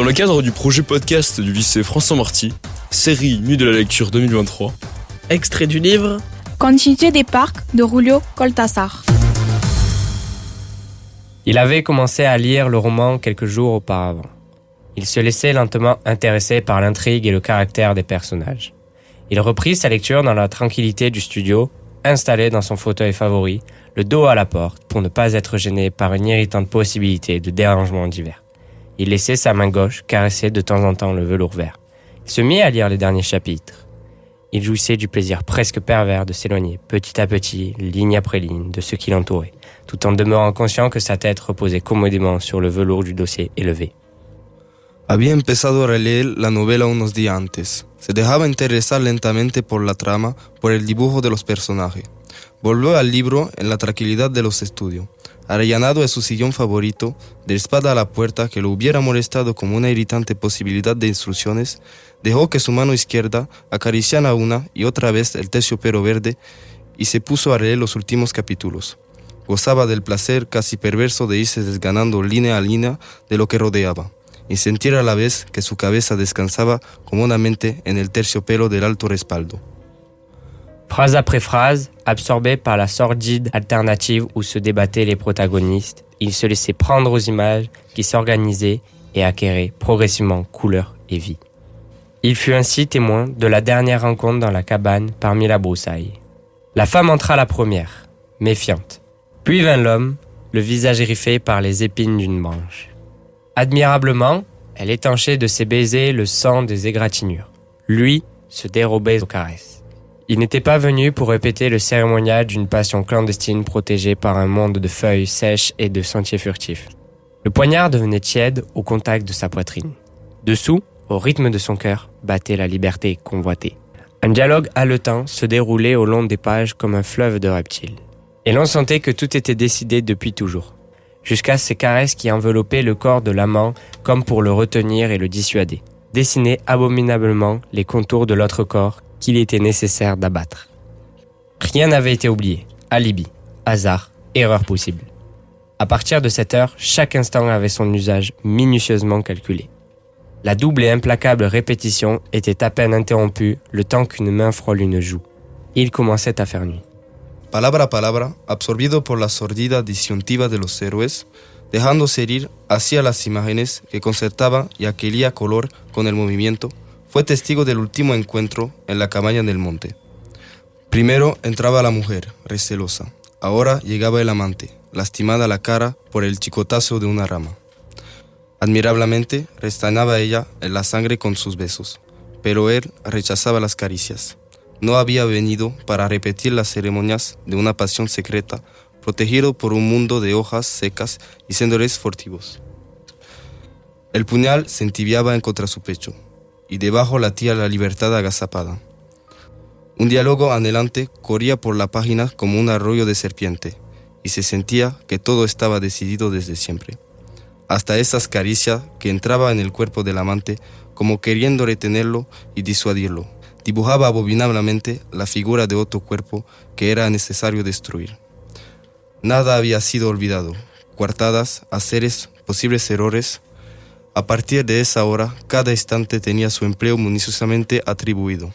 Dans le cadre du projet podcast du lycée François-Marty, série Nuit de la lecture 2023, extrait du livre Continuité des parcs de Julio Cortázar. Il avait commencé à lire le roman quelques jours auparavant. Il se laissait lentement intéresser par l'intrigue et le caractère des personnages. Il reprit sa lecture dans la tranquillité du studio, installé dans son fauteuil favori, le dos à la porte pour ne pas être gêné par une irritante possibilité de dérangement divers. Il laissait sa main gauche caresser de temps en temps le velours vert. Il se mit à lire les derniers chapitres. Il jouissait du plaisir presque pervers de s'éloigner petit à petit, ligne après ligne, de ce qui l'entourait, tout en demeurant conscient que sa tête reposait commodément sur le velours du dossier élevé. Había empezado a releer la novela unos días antes. Se dejaba interesar lentamente por la trama, por el dibujo de los personajes. Volvió al libro en la tranquilidad de los estudios. Arrellanado en su sillón favorito, de espalda a la puerta que lo hubiera molestado como una irritante posibilidad de instrucciones, dejó que su mano izquierda acariciara una y otra vez el terciopelo verde y se puso a leer los últimos capítulos. Gozaba del placer casi perverso de irse desganando línea a línea de lo que rodeaba, y sentir a la vez que su cabeza descansaba cómodamente en el terciopelo del alto respaldo. Phrase après phrase, absorbé par la sordide alternative où se débattaient les protagonistes, il se laissait prendre aux images qui s'organisaient et acquéraient progressivement couleur et vie. Il fut ainsi témoin de la dernière rencontre dans la cabane parmi la broussaille. La femme entra la première, méfiante. Puis vint l'homme, le visage griffé par les épines d'une branche. Admirablement, elle étanchait de ses baisers le sang des égratignures. Lui se dérobait aux caresses. Il n'était pas venu pour répéter le cérémonial d'une passion clandestine protégée par un monde de feuilles sèches et de sentiers furtifs. Le poignard devenait tiède au contact de sa poitrine. Dessous, au rythme de son cœur, battait la liberté convoitée. Un dialogue haletant se déroulait au long des pages comme un fleuve de reptiles. Et l'on sentait que tout était décidé depuis toujours, jusqu'à ces caresses qui enveloppaient le corps de l'amant comme pour le retenir et le dissuader, dessinaient abominablement les contours de l'autre corps qu'il était nécessaire d'abattre. Rien n'avait été oublié, alibi, hasard, erreur possible. À partir de cette heure, chaque instant avait son usage minutieusement calculé. La double et implacable répétition était à peine interrompue le temps qu'une main frôle une joue. Il commençait à faire nuit. Palabra a palabra, absorbido por la sordida disyuntiva de los héroes, dejándose ir hacia las imágenes que concertaba y aquelía color con el movimiento, fue testigo del último encuentro en la cabaña del monte. Primero entraba la mujer, recelosa. Ahora llegaba el amante, lastimada la cara por el chicotazo de una rama. Admirablemente restañaba ella en la sangre con sus besos, pero él rechazaba las caricias. No había venido para repetir las ceremonias de una pasión secreta, protegido por un mundo de hojas secas y senadores furtivos. El puñal se entibiaba en contra su pecho, y debajo latía la libertad agazapada. Un diálogo anhelante corría por la página como un arroyo de serpiente, y se sentía que todo estaba decidido desde siempre. Hasta esas caricias que entraban en el cuerpo del amante como queriendo retenerlo y disuadirlo. Dibujaba abominablemente la figura de otro cuerpo que era necesario destruir. Nada había sido olvidado, coartadas, haceres, posibles errores. A partir de esa hora, cada instante tenía su empleo minuciosamente atribuido.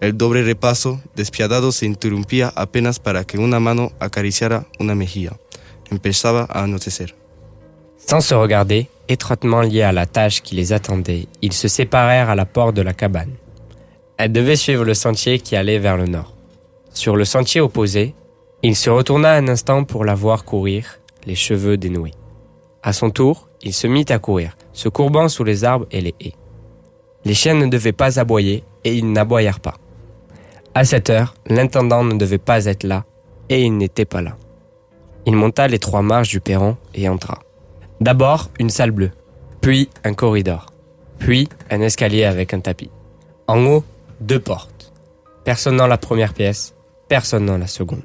El doble repaso despiadado se interrumpía apenas para que una mano acariciara una mejilla. Empezaba a anochecer. Sans se regarder, étroitement liés à la tâche qui les attendait, ils se séparèrent à la porte de la cabane. Elle devait suivre le sentier qui allait vers le nord. Sur le sentier opposé, il se retourna un instant pour la voir courir, les cheveux dénoués. À son tour, il se mit à courir, se courbant sous les arbres et les haies. Les chiens ne devaient pas aboyer et ils n'aboyèrent pas. À cette heure, l'intendant ne devait pas être là et il n'était pas là. Il monta les 3 marches du perron et entra. D'abord, une salle bleue, puis un corridor, puis un escalier avec un tapis. En haut, 2 portes. Personne dans la première pièce, personne dans la seconde.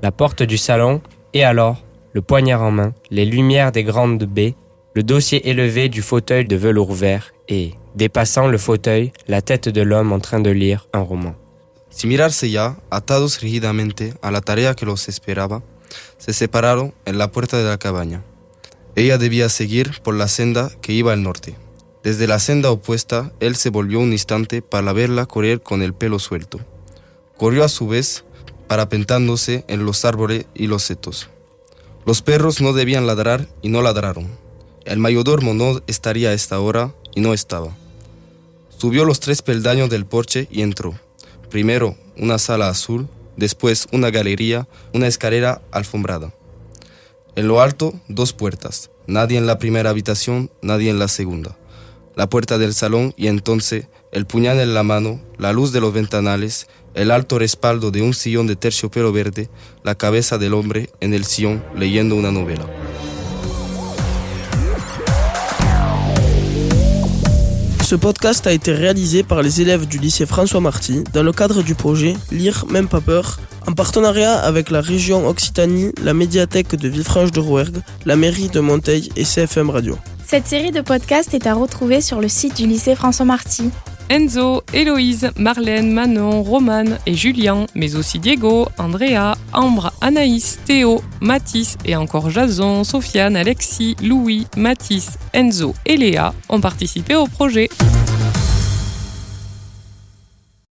La porte du salon, et alors, le poignard en main, les lumières des grandes baies, le dossier élevé du fauteuil de velours vert et, dépassant le fauteuil, la tête de l'homme en train de lire un roman. Sin mirarse ya, atados rígidamente a la tarea que los esperaba, se separaron en la puerta de la cabaña. Ella debía seguir por la senda que iba al norte. Desde la senda opuesta, él se volvió un instante para verla correr con el pelo suelto. Corrió a su vez, parapentándose en los árboles y los setos. Los perros no debían ladrar y no ladraron. El mayordomo no estaría a esta hora y no estaba. Subió los 3 peldaños del porche y entró. Primero una sala azul, después una galería, una escalera alfombrada. En lo alto, 2 puertas. Nadie en la primera habitación, nadie en la segunda. La puerta del salón y entonces el puñal en la mano, la luz de los ventanales, el alto respaldo de un sillón de terciopelo verde, la cabeza del hombre en el sillón leyendo una novela. Ce podcast a été réalisé par les élèves du lycée François Marty dans le cadre du projet Lire même pas peur, en partenariat avec la région Occitanie, la médiathèque de Villefranche-de-Rouergue, la mairie de Monteil et CFM Radio. Cette série de podcasts est à retrouver sur le site du lycée François Marty. Enzo, Héloïse, Marlène, Manon, Romane et Julien, mais aussi Diego, Andrea, Ambre, Anaïs, Théo, Mathis et encore Jason, Sofiane, Alexis, Louis, Mathis, Enzo et Léa ont participé au projet.